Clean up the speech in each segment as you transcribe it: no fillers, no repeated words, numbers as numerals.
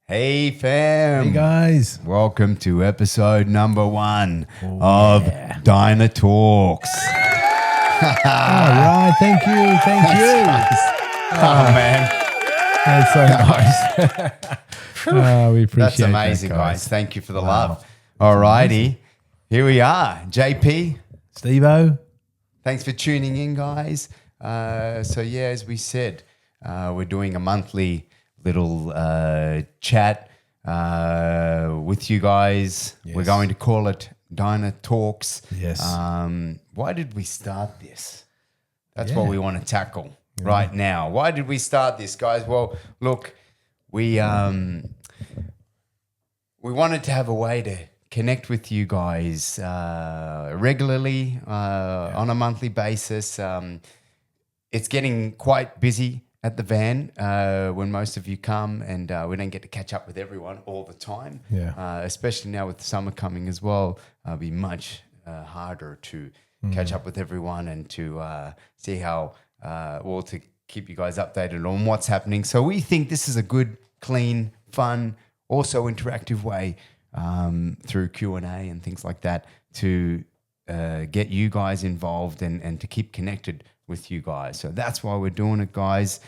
Hey fam. Hey guys. Welcome to episode number 1 of Diner Talks. All right. Thank you. Oh man. That's so nice. We appreciate That's amazing, that, guys. Thank you for the love. All righty. Here we are. JP. Steve-O. Thanks for tuning in, guys. As we said, we're doing a monthly little chat with you guys. Yes. We're going to call it Diner Talks. Yes. Why did we start this? That's what we want to tackle right now. Why did we start this, guys? Well, look, we wanted to have a way to connect with you guys regularly on a monthly basis. It's getting quite busy at the van when most of you come, and we don't get to catch up with everyone all the time. Yeah. Especially now with the summer coming as well, it'll be much harder to catch up with everyone and to see how, to keep you guys updated on what's happening. So we think this is a good, clean, fun, also interactive way through Q&A and things like that to get you guys involved and to keep connected with you guys. So that's why we're doing it, guys.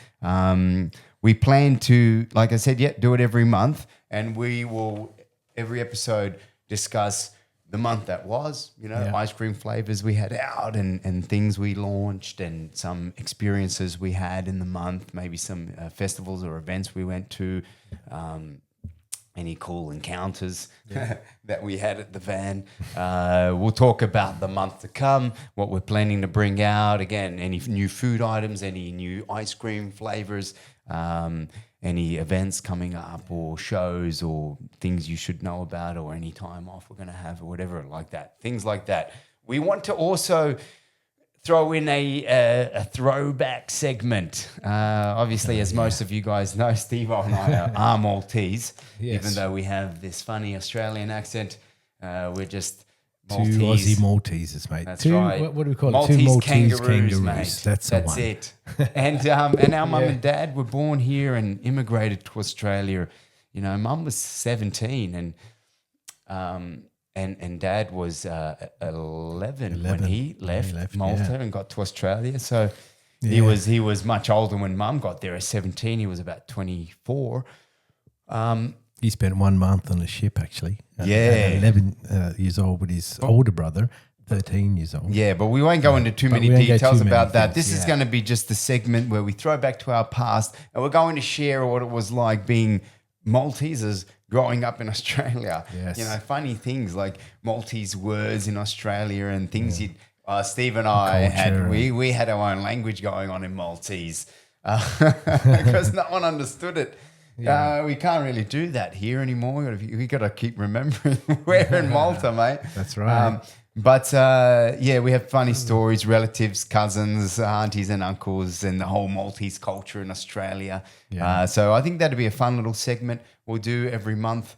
We plan to, like I said, do it every month, and we will every episode discuss the month that was, ice cream flavors we had out and things we launched and some experiences we had in the month, maybe some festivals or events we went to, any cool encounters that we had at the van. We'll talk about the month to come, what we're planning to bring out. Again, any new food items, any new ice cream flavors, any events coming up or shows or things you should know about or any time off we're going to have or whatever like that. Things like that. We want to also throw in a throwback segment. Obviously, as most of you guys know, Steve and I are Maltese. Yes. Even though we have this funny Australian accent, we're just Maltese. Two Aussie Maltesers, mate. That's right. What do we call Maltese it? Two Maltese kangaroos, mate. That's the one. It. And our mum and dad were born here and immigrated to Australia. Mum was 17 and Dad was 11 when he left Malta and got to Australia. So he was much older when Mum got there. At 17, he was about 24. He spent 1 month on a ship, actually. At 11 years old with his older brother, 13 years old. Yeah, but we won't go into too many details about that. This is going to be just the segment where we throw back to our past, and we're going to share what it was like being Maltesers growing up in Australia. Yes. Funny things like Maltese words in Australia and things Steve and I had. We had our own language going on in Maltese because no one understood it. Yeah. We can't really do that here anymore. We got to keep remembering we're in Malta, mate. That's right. We have funny stories, relatives, cousins, aunties and uncles, and the whole Maltese culture in Australia. Yeah. So I think that'd be a fun little segment we'll do every month.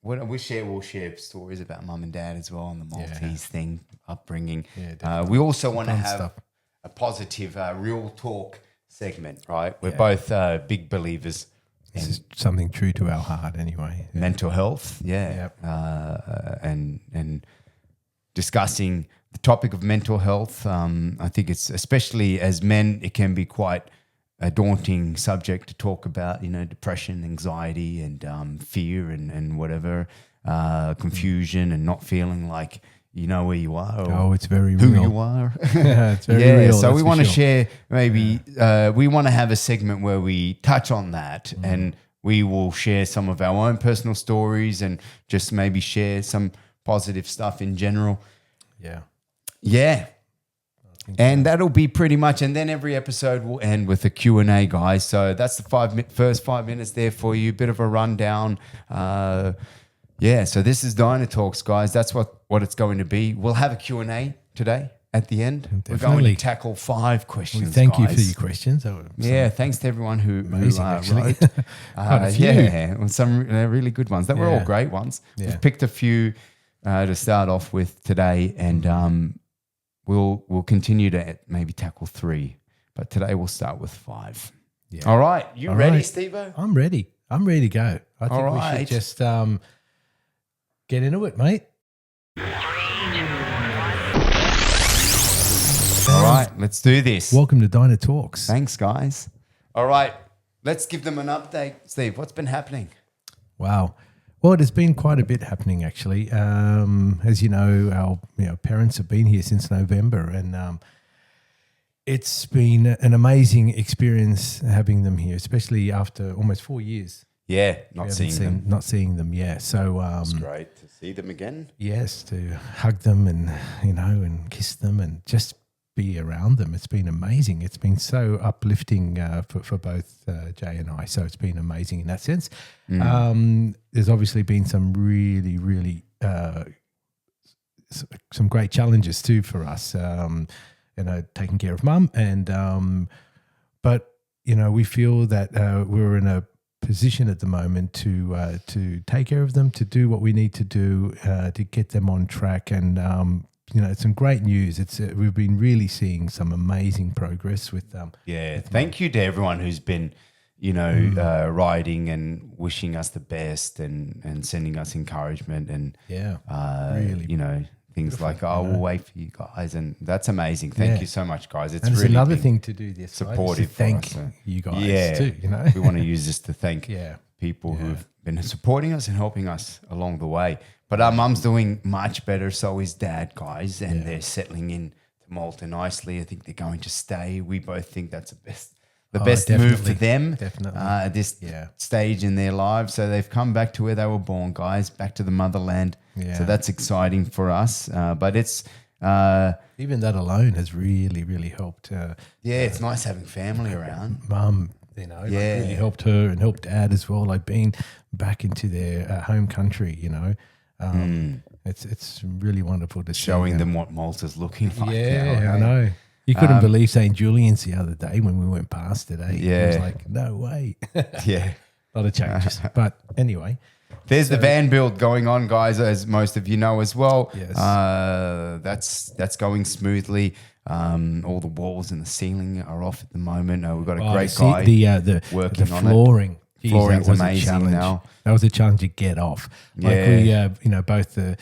We'll share stories about mum and dad as well and the Maltese thing, upbringing. Yeah, we also want to have a positive real talk segment, right? We're both big believers. This is something true to our heart anyway. Mental health, and discussing the topic of mental health. I think it's, especially as men, it can be quite a daunting subject to talk about, depression, anxiety and fear and whatever, confusion and not feeling like you know where you are. It's very who real. you are. It's very real. So we want to share maybe, we want to have a segment where we touch on that and we will share some of our own personal stories and just maybe share some positive stuff in general. Yeah. And that'll be pretty much, and then every episode will end with a Q&A, guys. So that's the first 5 minutes there for you, bit of a rundown. So this is Diner Talks, guys. That's what it's going to be. We'll have a Q&A today at the end. Definitely. We're going to tackle 5 questions, thank you for your questions. Thanks to everyone who actually. wrote. Quite a few. Some really good ones. They were all great ones. Yeah. We've picked a few to start off with today, and we'll continue to maybe tackle 3, but today we'll start with 5. Yeah. All right. You All ready, right. Steve-O? I'm ready. I'm ready to go. I think we right. should just get into it, mate. All right. Let's do this. Welcome to Diner Talks. Thanks, guys. All right. Let's give them an update. Steve, what's been happening? Wow. Well, there's been quite a bit happening, actually. As you know, our parents have been here since November, and it's been an amazing experience having them here, especially after almost 4 years. Yeah, not seeing them. Yeah, so it's great to see them again. Yes, to hug them and and kiss them and just be around them. It's been amazing. It's been so uplifting for both Jay and I. So it's been amazing in that sense. There's obviously been some really, really some great challenges too for us. Taking care of mum, and but we feel that we're in a position at the moment to take care of them, to do what we need to do to get them on track, and it's some great news. We've been really seeing some amazing progress with them. Yeah, thank you to everyone who's been writing and wishing us the best and sending us encouragement and really things like, we'll wait for you guys, and that's amazing. Thank you so much, guys. It's and really another thing to do this supportive. Thank you guys too. We want to use this to thank people who've been supporting us and helping us along the way. But our mum's doing much better, so is dad, guys, and they're settling in to Malta nicely. I think they're going to stay. We both think that's the best move for them at this stage in their lives. So they've come back to where they were born, guys, back to the motherland. So that's exciting for us. But it's even that alone has really, really helped. It's nice having family around. Mum, really helped her and helped dad as well. Like being back into their home country, it's really wonderful to showing them what Malta's looking like. Yeah, I know. You couldn't believe St. Julian's the other day when we went past it. It was like, no way. A lot of changes. But anyway. There's the van build going on, guys, as most of you know as well. Yes. That's going smoothly. All the walls and the ceiling are off at the moment. We've got a great guy working on flooring. it. Flooring's amazing now. That was a challenge to get off. Like we, both there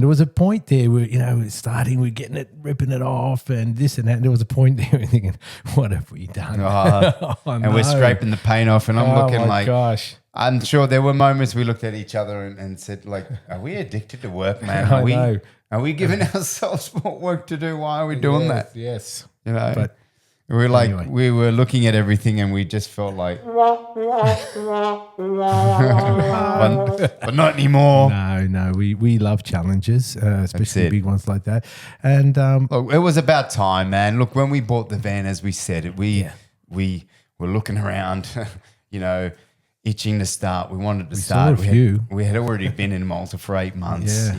was a point there where, we're getting it, ripping it off and this and that. And there was a point there where thinking, what have we done? And we're scraping the paint off and I'm looking like, gosh. I'm sure there were moments we looked at each other and said, like, are we addicted to work, man? Are we giving ourselves more work to do? Why are we doing that? Yes. But we're like, anyway. We were looking at everything and we just felt like, but not anymore. No, we love challenges, especially big ones like that. And look, it was about time, man. Look, when we bought the van, as we said, we were looking around, itching to start. We wanted to start. We had already been in Malta for 8 months.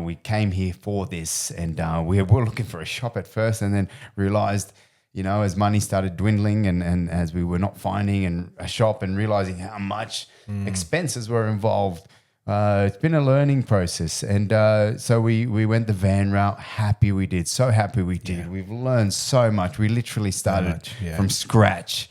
We came here for this, and we were looking for a shop at first, and then realized, as money started dwindling and as we were not finding a shop and realizing how much expenses were involved, it's been a learning process. And so we went the van route. So happy we did. Yeah. We've learned so much. We literally started from scratch,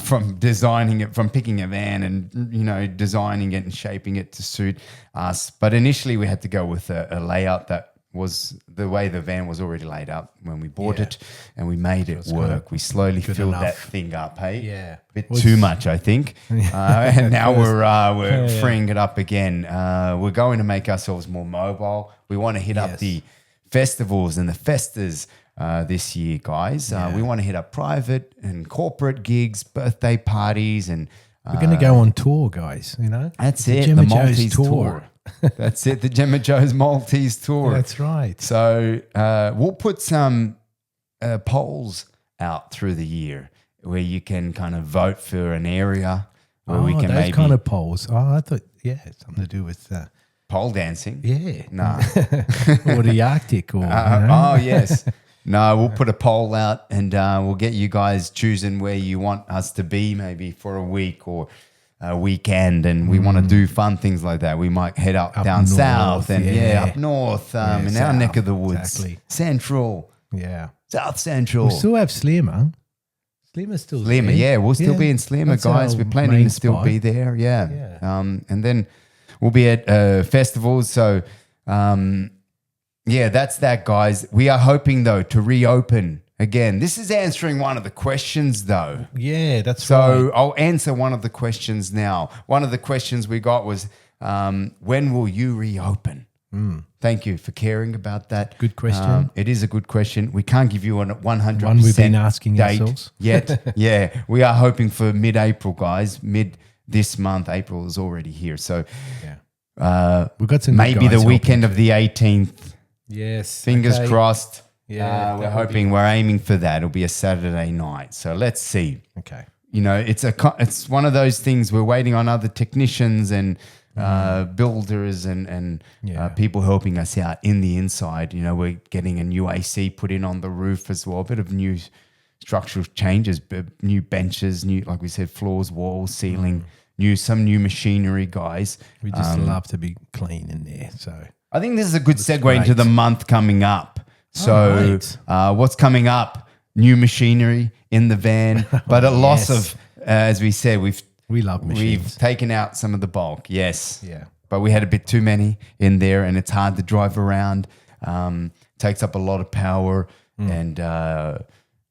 from designing it, from picking a van and, designing it and shaping it to suit us. But initially we had to go with a layout that was the way the van was already laid out when we bought it, and we made it work. We slowly filled that thing up, a bit too much, I think. And now we're freeing it up again. We're going to make ourselves more mobile. We want to hit up the festivals and the festas this year, guys. We want to hit up private and corporate gigs, birthday parties, and we're going to go on tour, guys. That's the Maltese tour. That's it, the Gemma Joe's Maltese tour. That's right. So we'll put some polls out through the year where you can kind of vote for an area where we can those kind of polls. I thought, something to do with pole dancing. Yeah. No. Or the Arctic. Or Oh, yes. No, we'll put a poll out and we'll get you guys choosing where you want us to be, maybe for a week or a weekend, and we want to do fun things like that. We might head up down north, south and up north in south, our neck of the woods. Exactly. Central. Yeah. South Central. We still have Slim, huh? Slimmer's still Slimmer, there. yeah, we'll still be in Slimmer, That's guys. our We're planning main to still spot. be there, yeah. Yeah. And then we'll be at festivals. So, yeah, that's that, guys. We are hoping, though, to reopen again. This is answering one of the questions, though. Yeah, that's So right. I'll answer one of the questions now. One of the questions we got was, when will you reopen? Thank you for caring about that. Good question. It is a good question. We can't give you a 100% One we've been asking date ourselves. yet. Yeah, we are hoping for mid-April, guys. Mid this month. April is already here. So We've got some good maybe guys the weekend helping of the 18th. Yes. Fingers okay. crossed. Yeah, we're that would hoping, we're aiming for that. It'll be a Saturday night. So let's see. Okay. You know, it's one of those things. We're waiting on other technicians and builders and Yeah. people helping us out in the inside. You know, we're getting a new AC put in on the roof as well. A bit of new structural changes, new benches, new, like we said, floors, walls, ceiling, some new machinery, guys. We just love to be clean in there. So I think this is a good segue great. into the month coming up. So what's coming up? New machinery in the van, but a loss yes. of, as we said, we love machines. we've taken out some of the bulk, yes. Yeah. But we had a bit too many in there and it's hard to drive around. Takes up a lot of power. And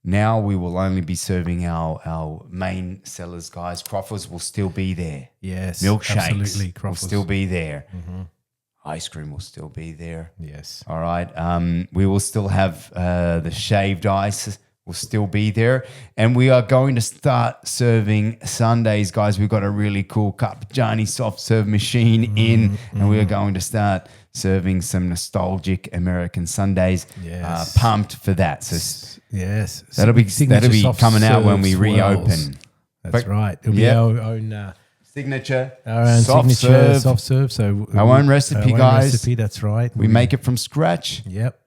now we will only be serving our main sellers, guys. Croffers will still be there. Yes. Milkshakes Absolutely. will Croffers. still be there. Ice cream will still be there. Yes. All right. We will still have the shaved ice will still be there. And we are going to start serving Sundays, guys. We've got a really cool Carpigiani soft serve machine in, and we are going to start serving some nostalgic American Sundays. Yes. Pumped for that. So Yes. that'll be Signature soft coming out when we serve reopen. swirls. That's But- right. It'll be Yep. our own Signature, our own soft signature serve. soft serve. So Our own recipe, guys. Recipe, that's right. We make it from scratch. Yep.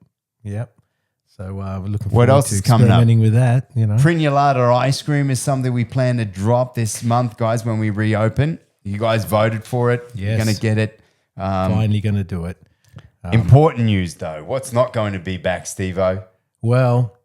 So we're looking What forward else to is coming up? experimenting with that. You know. Prinulata ice cream is something we plan to drop this month, guys, when we reopen. You guys voted for it. You're Yes. going to get it. Finally going to do it. Important news, though. What's not going to be back, Steve-O? Well,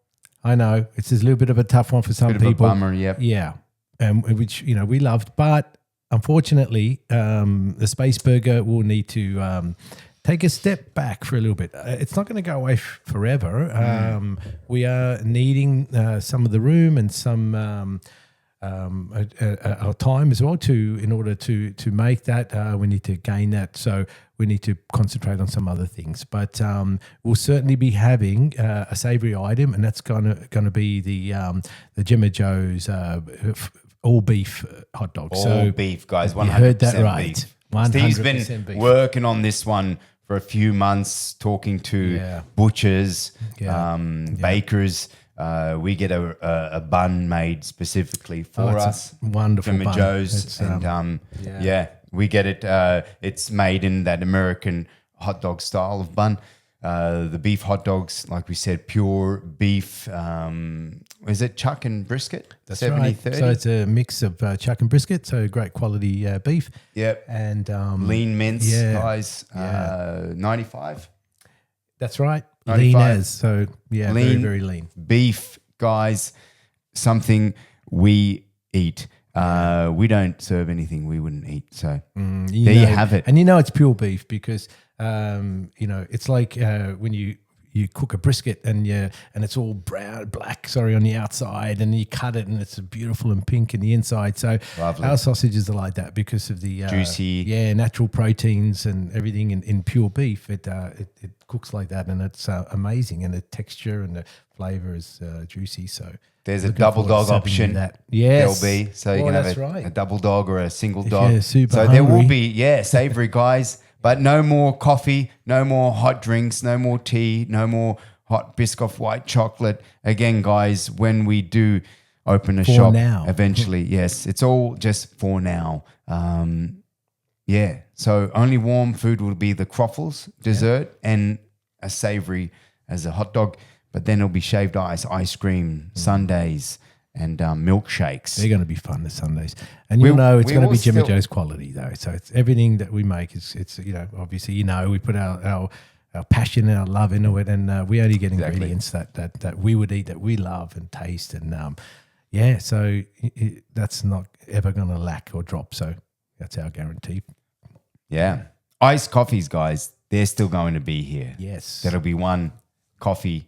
I know it's a little bit of a tough one for some Bit of a people. bummer, yep. Yeah, which we loved, but unfortunately, the Space Burger will need to take a step back for a little bit. It's not going to go away forever. We are needing some of the room and some our time as well in order to make that. We need to gain that, so we need to concentrate on some other things. But we'll certainly be having a savoury item, and that's gonna be the Gemma Joe's all beef hot dog. All beef, guys. 100% you heard that right. beef. 100% Steve's been beef. working on this one for a few months, talking to Yeah. butchers, Yeah. bakers. We get a bun made specifically for it's a us. wonderful Gemma bun. Joe's. It's, And yeah. we get it. It's made in that American hot dog style of bun. The beef hot dogs, like we said, pure beef. Is it chuck and brisket? That's 70, right. 30? So it's a mix of chuck and brisket, so great quality beef. Yep. And Lean mince, yeah. guys. 95. that's right. 95. Lean as. So yeah, Lean. very, very lean. Beef, guys, something we eat. We don't serve anything we wouldn't eat. So there you have it. And it's pure beef because it's like when you cook a brisket and it's all black on the outside, and you cut it and it's beautiful and pink in the inside. So Lovely. our sausages are like that because of the Juicy. natural proteins and everything in pure beef. It cooks like that, and it's amazing, and the texture and the flavor is juicy. So There's a looking double forward to dog serving you option. that. Yes, There'll be. So you Oh, can have that's a right. double dog or a single If dog. you're super So there will hungry. be, savory, guys. But no more coffee, no more hot drinks, no more tea, no more hot Biscoff white chocolate. Again, guys, when we do open a shop now. eventually, yes, it's all just for now. So only warm food will be the croffles, dessert, and a savory as a hot dog. But then it'll be shaved ice cream, sundaes, and milkshakes. They're going to be fun this Sundays, and it's we going to will be Gemma still- Joe's quality though. So it's everything that we make is obviously we put our passion and our love into it, and we only get ingredients that we would eat, that we love and taste, and Yeah, so that's not ever going to lack or drop. So that's our guarantee. Yeah. Iced coffees, guys, they're still going to be here. Yes. That'll be one coffee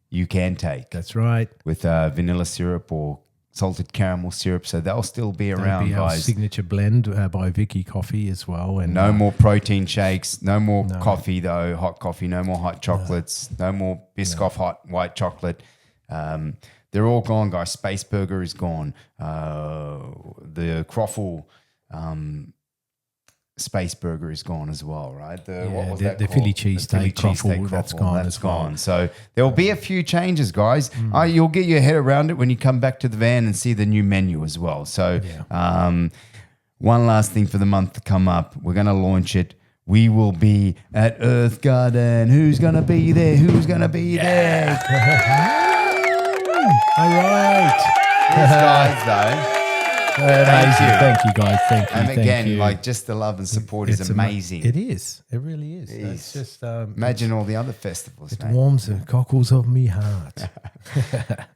you can take That's right. with vanilla syrup or salted caramel syrup. So they'll still be around, That'll be our guys. signature blend by Vicky Coffee as well. And No more protein shakes. No more coffee, though. Hot coffee. No more hot chocolates. No more Biscoff hot white chocolate. They're all gone, guys. Space Burger is gone. The Croffle Space Burger is gone as well, right? What was that the called? Philly cheesesteak Croffle, that's gone. That's gone. So there will be a few changes, guys. You'll get your head around it when you come back to the van and see the new menu as well. So one last thing for the month to come up. We're going to launch it. We will be at Earth Garden. Who's going to be there? Who's going to be there? All right. These guys, though. Thank you, guys. Thank you. And thank again, you. like just the love and support is amazing. It is. It really is. It's just Imagine all the other festivals, it mate. warms the cockles of me heart.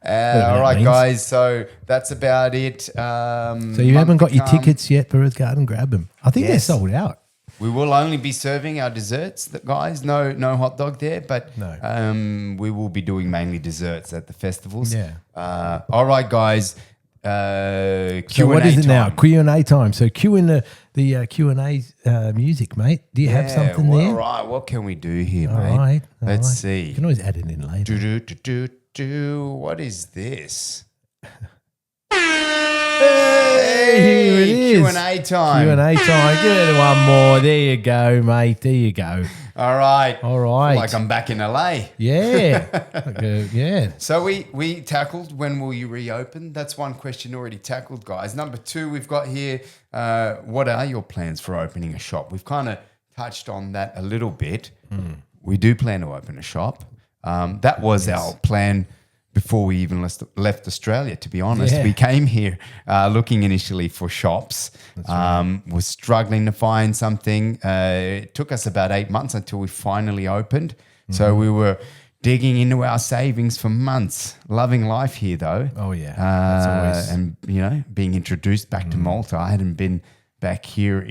All right, means. guys. So that's about it. So you haven't got your tickets yet for Earth Garden? Grab them. I think they're Yes. sold out. We will only be serving our desserts, guys. No hot dog there, but No. we will be doing mainly desserts at the festivals. Yeah. All right, guys. So Q&A what is it now? time. Q&A time. So cue in the Q&A music, mate. Do you have something well, there? All right. What can we do here, All mate? right. Let's You see. can always add it in later. What is this? Here it is. Q&A time. Q&A time. Give it one more. There you go, mate. There you go. All right. All right. Like I'm back in LA. Yeah. Yeah. So we tackled when will you reopen? That's one question already tackled, guys. Number two, we've got here, what are your plans for opening a shop? We've kind of touched on that a little bit. We do plan to open a shop. That was our plan before we even left Australia, to be honest. Yeah. We came here looking initially for shops. Was struggling to find something. It took us about 8 months until we finally opened. So we were digging into our savings for months. Loving life here, though. Oh, yeah. That's always... And, being introduced back to Malta. I hadn't been back here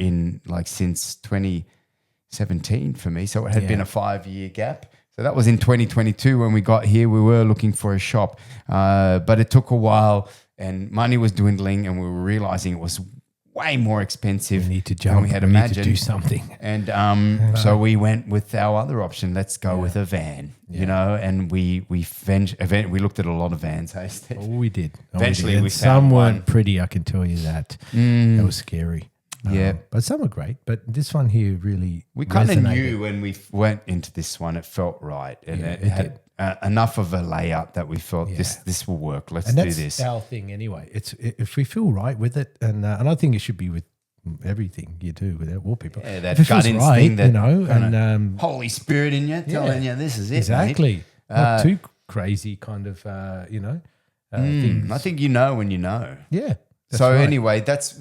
since 2017 for me. So it had been a 5-year gap. So that was in 2022 when we got here. We were looking for a shop, but it took a while and money was dwindling and we were realizing it was way more expensive We need to than jump. we had We need imagined. to do something. And so we went with our other option. Let's go with a van, and we looked at a lot of vans. Hey, Steve? Oh, we did. Eventually And we some found weren't one. pretty, I can tell you that. That was scary. Yeah. But some were great. But this one here really We kind of resonated. knew when we went into this one, it felt right. And it it had enough of a layout that we felt this will work. Let's And do that's this. our thing anyway. It's if we feel right with it, and I think it should be with everything you do with that wallpaper. Yeah, that if it gut feels instinct, right, that and Holy Spirit in you telling you this is it, exactly. mate. Not too crazy kind of things. I think you know when you know. Yeah. that's So right. anyway, that's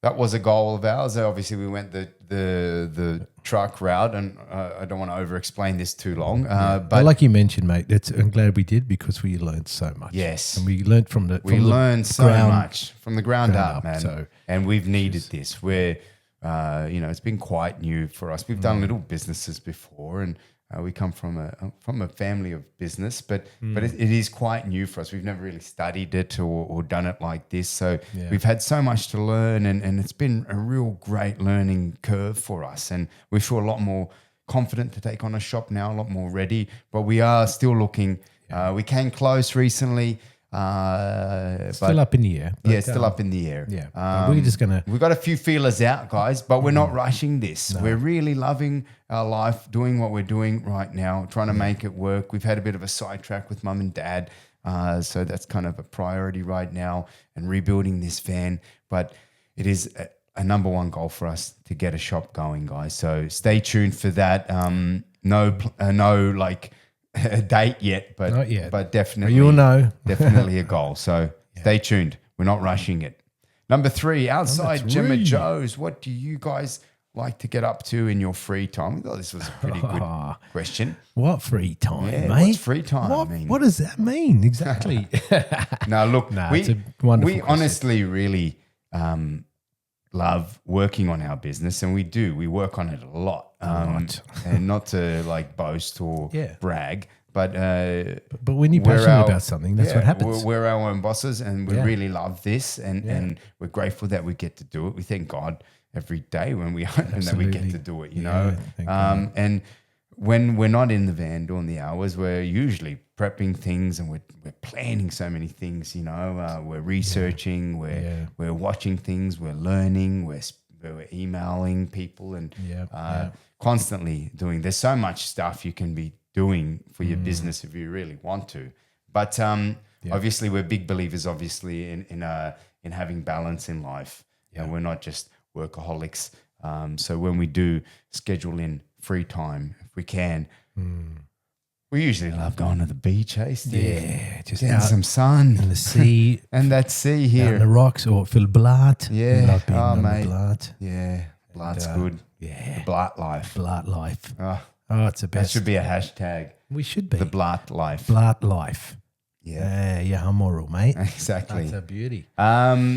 that was a goal of ours. Obviously, we went the truck route, and I don't want to over-explain this too long. But like you mentioned, mate, I'm glad we did because we learned so much. Yes. And we learned from the learned so ground- much from the ground up, man. so and we've needed this. We're, it's been quite new for us. We've done little businesses before, and we come from a family of business, but it is quite new for us. We've never really studied it or done it like this. So we've had so much to learn, and it's been a real great learning curve for us. And we feel a lot more confident to take on a shop now, a lot more ready. But we are still looking. We came close recently. still up in the air. Yeah, still up in the air. Yeah, but we're just gonna. We've got a few feelers out, guys, but we're not rushing this. We're really loving our life, doing what we're doing right now, trying to make it work. We've had a bit of a sidetrack with mum and dad, so that's kind of a priority right now, and rebuilding this van. But it is a number one goal for us to get a shop going, guys. So stay tuned for that. No a date yet, but Not yet. but definitely You'll know. definitely a goal. So stay tuned. We're not rushing it. Number 3, outside Gemma three. Joe's. What do you guys like to get up to in your free time? We thought this was a pretty good question. What free time, Yeah, mate? what's free time mean? What does that mean exactly? No, look, it's a wonderful we question. honestly really love working on our business, and we do. We work on it a lot. And not to like boast or brag, but when you're passionate about something, that's what happens. We're our own bosses, and we really love this, and we're grateful that we get to do it. We thank God every day when we open that we get to do it, you know. And when we're not in the van doing the hours, we're usually prepping things, and we're planning so many things, you know. We're researching, we're watching things, we're learning, we're emailing people, and constantly doing. There's so much stuff you can be doing for your business if you really want to. But obviously, we're big believers, obviously, in having balance in life. And we're not just workaholics. So when we do schedule in free time, if we can, we usually love going to the beach, hey, Steve? Yeah, just getting out some sun. in the sea. And that sea here. Out in the rocks or Phil Blart. Yeah. We love being Oh, on mate. the Blart. Yeah. Blart's good. Yeah. The Blart life. Blart life. Oh, It's the that best. should be a hashtag. We should be. The Blart life. Blart life. Yeah. Yeah, moral, mate. Exactly. That's a beauty.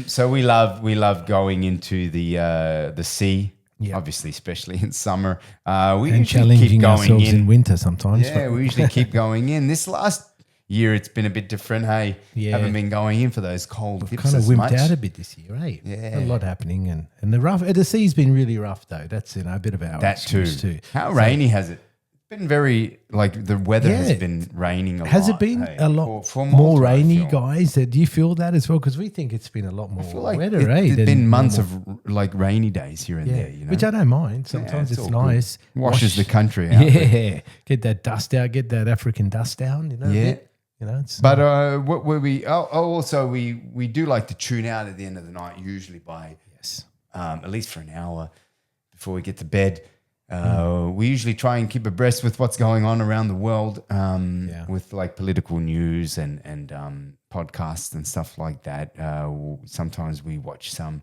So we love going into the sea. Yeah. Obviously, especially in summer. We And usually challenging keep going ourselves in in. winter sometimes. Yeah, we usually keep going in. This last year, it's been a bit different. Hey, haven't been going in for those cold dips kind of as wimped much. out a bit this year, eh? Yeah. A lot happening, and the sea's been really rough though. That's a bit of our That too. excuse too. How rainy has it? It's been very the weather has been raining a lot. Has it been hey, a lot for more Malta, I rainy, feel. guys? Do you feel that as well? Because we think it's been a lot more Like wetter, there's than been months normal. of like rainy days here and there, you know. Which I don't mind. Sometimes it's it's all good. nice. Washes the country out. Yeah, get that dust out, get that African dust down. You know. Yeah. You know. It's, But what were we? Also we do like to tune out at the end of the night, usually by at least for an hour before we get to bed. We usually try and keep abreast with what's going on around the world, with like political news and podcasts and stuff like that. Sometimes we watch some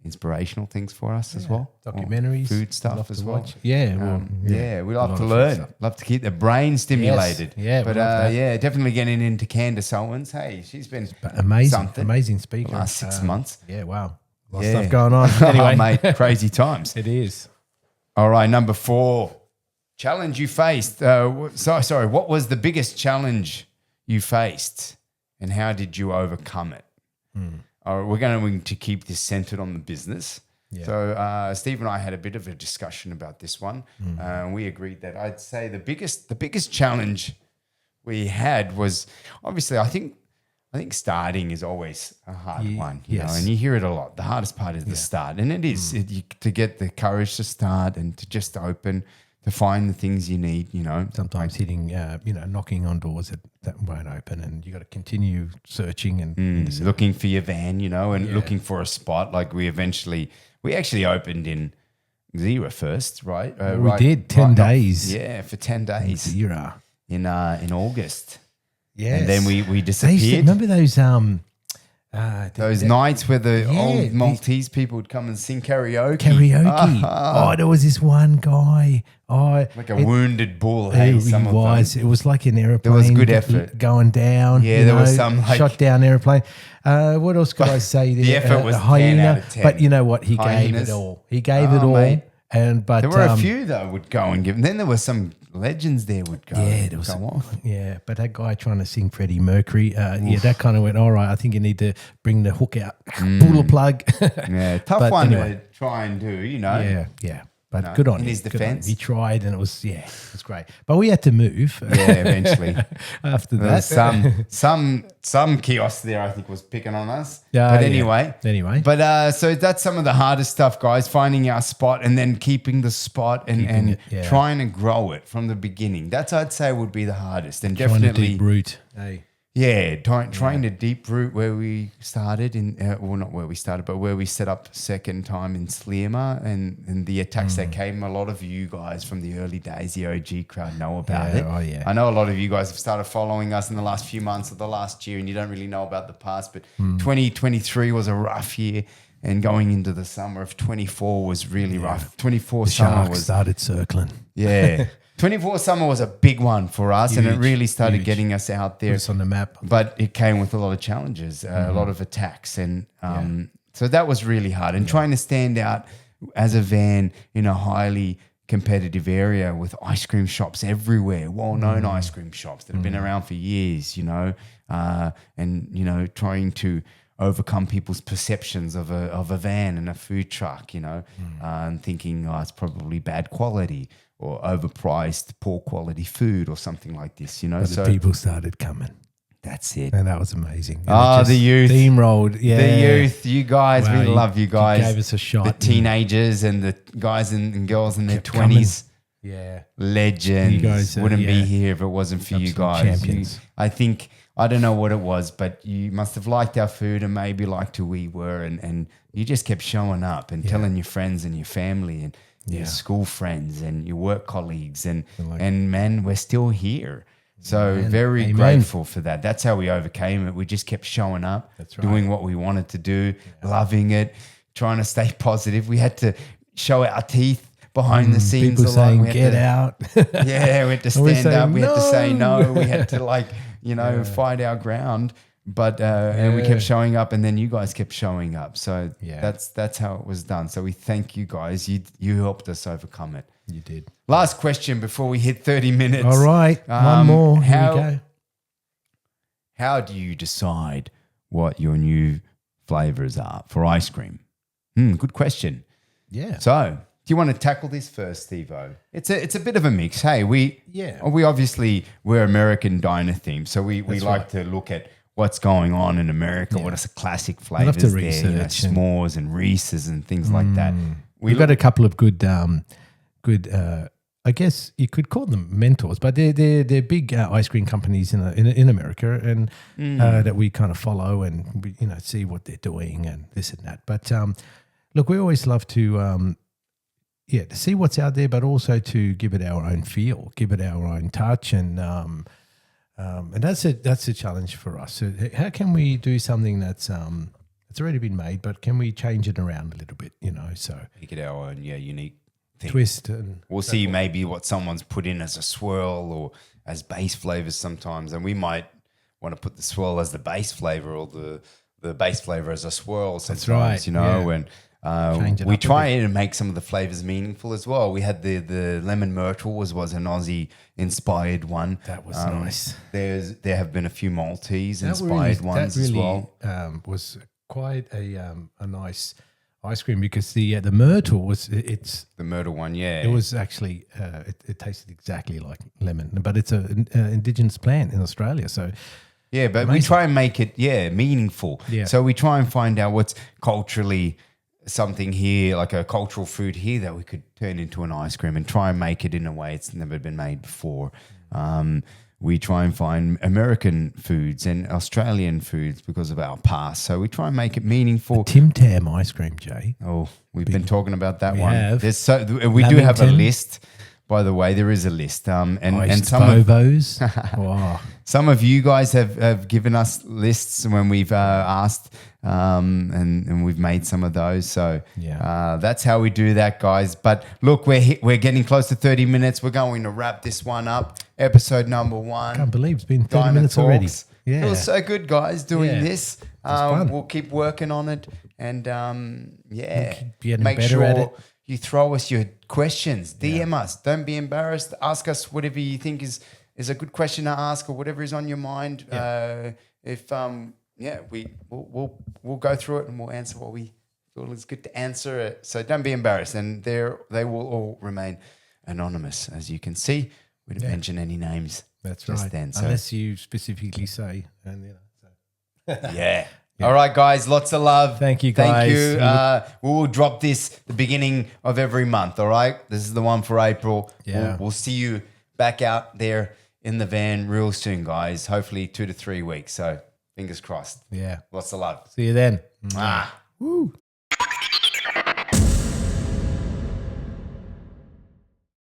inspirational things for us as well, documentaries, food stuff as well. Yeah, We love to learn, love to keep the brain stimulated. Yeah, but we love that. definitely getting into Candace Owens. Hey, she's been amazing speaker. the last 6 months. Yeah, wow, a lot of stuff going on. Anyway, Oh, mate, crazy times. it is. All right, number 4, challenge you faced. What was the biggest challenge you faced, and how did you overcome it? All right, we're going to keep this centered on the business. Yeah. So Steve and I had a bit of a discussion about this one. We agreed that I'd say the biggest challenge we had was obviously I think starting is always a hard one, you know, and you hear it a lot. The hardest part is the start, and it is to get the courage to start and to just open, to find the things you need, you know. Sometimes hitting, knocking on doors that won't open, and you got to continue searching and looking for your van, you know, and looking for a spot. Like we actually opened in Zira first, right? We did 10 days. For 10 days Zira in August. Yes. And then we They used to- disappeared. remember those Those nights where the old Maltese people would come and sing karaoke. There was this one guy. Like a wounded bull. Hey, It was like an aeroplane. There was good effort. Going down. Yeah, there was some, like- shot down aeroplane. What else could I say there? The effort was a 10 out of 10. But you know what? He gave Hyenas. it all. He gave it all. Mate. But There were a few that would go and give. And then there were some legends there would go. Yeah, there was go off. Yeah, but that guy trying to sing Freddie Mercury, that kind of went, all right, I think you need to bring the hook out, pull the plug. Yeah, tough But one anyway. to try and do, you know. Yeah. But good on in him. his Good on him. defense. He tried, and it was great. But we had to move. Yeah, eventually. After There was that. some kiosk there, I think, was picking on us. Yeah, But yeah. anyway. But so that's some of the hardest stuff, guys, finding our spot and then keeping the spot and it, yeah. trying to grow it from the beginning. That's, I'd say, would be the hardest. And Trying to definitely, deep root. Hey. yeah, trying to deep root where we started not where we started, but where we set up second time in Slima and the attacks that came. A lot of you guys from the early days, the OG crowd, know about it. Oh, yeah. I know a lot of you guys have started following us in the last few months of the last year, and you don't really know about the past. But 2023 was a rough year. and going into the summer of 24 was really rough. 24 summer Sharks started circling. yeah. 24 summer was a big one for us, and it Huge, really started huge. getting us out there. Put us on the map. But it came with a lot of challenges, a lot of attacks, and so that was really hard. And trying to stand out as a van in a highly competitive area with ice cream shops everywhere, well-known ice cream shops that have been around for years, and trying to overcome people's perceptions of a van and a food truck, and thinking, it's probably bad quality or overpriced, poor quality food or something like this, But the people started coming. That's it. And that was amazing. The youth. Steamrolled. Yeah. The youth, you guys, Wow, we love you guys. You gave us a shot. The teenagers and the guys and girls in their 20s. Yeah. Legends. You guys wouldn't be here if it wasn't for you Absolute guys. champions. I don't know what it was, but you must have liked our food and maybe liked who we were. And you just kept showing up and telling your friends and your family and your school friends and your work colleagues. And man, we're still here. So very grateful for that. That's how we overcame it. We just kept showing up, doing what we wanted to do, loving it, trying to stay positive. We had to show our teeth behind the scenes. People saying, get out. Yeah, we had to stand up. We had to say no. We had to fight our ground. But and we kept showing up, and then you guys kept showing up. So that's how it was done. So we thank you guys. You helped us overcome it. You did. Last question before we hit 30 minutes. All right. One more. Here we go. How do you decide what your new flavors are for ice cream? Good question. Yeah. So do you want to tackle this first, Steve-O? It's a bit of a mix. Hey, we're American diner themed. So we like to look at what's going on in America. What are the classic flavors to there? research s'mores and Reese's and things like that. We've got a couple of good I guess you could call them mentors, but they're big ice cream companies in America, and that we kind of follow and we, see what they're doing and this and that. But look, we always love to to see what's out there, but also to give it our own feel, give it our own touch, and that's a challenge for us. So how can we do something that's already been made, but can we change it around a little bit? So make it our own, unique thing. Twist, and we'll see maybe what someone's put in as a swirl or as base flavors sometimes, and we might want to put the swirl as the base flavor or the base flavor as a swirl sometimes. That's right. And we try to make some of the flavors meaningful as well. We had the lemon myrtle was an Aussie inspired one. That was nice. There have been a few Maltese inspired ones as well. Was quite a nice ice cream because the myrtle it's the myrtle one. Yeah, it was actually it tasted exactly like lemon, but it's an indigenous plant in Australia. So yeah, but we try and make it meaningful. Yeah. So we try and find out what's culturally something here, like a cultural food here that we could turn into an ice cream and try and make it in a way it's never been made before. We try and find American foods and Australian foods because of our past. So we try and make it meaningful. Tim Tam ice cream, Jay. Oh, we've been talking about that one. Have. We do have a list. By the way, there is a list. And some Bovos. Wow. Some of you guys have given us lists when we've asked, and we've made some of those. So that's how we do that, guys. But look, we're getting close to 30 minutes. We're going to wrap this one up. Episode number 1. I can't believe it's been 30 minutes already. Yeah. It was so good, guys, doing this. fun. We'll keep working on it. And getting make better sure at it. you throw us your questions. DM us. Don't be embarrassed. Ask us whatever you think is a good question to ask or whatever is on your mind. We'll go through it and we'll answer what we feel is good to answer it. So don't be embarrassed. And they will all remain anonymous, as you can see. We didn't mention any names. That's just right. then. So. Unless you specifically say. And, Yeah. All right, guys. Lots of love. Thank you, guys. Thank you. We will drop this the beginning of every month. All right. This is the one for April. Yeah. We'll see you back out there in the van real soon, guys. Hopefully 2 to 3 weeks. So fingers crossed. Yeah. Lots of love. See you then. Mwah. Woo.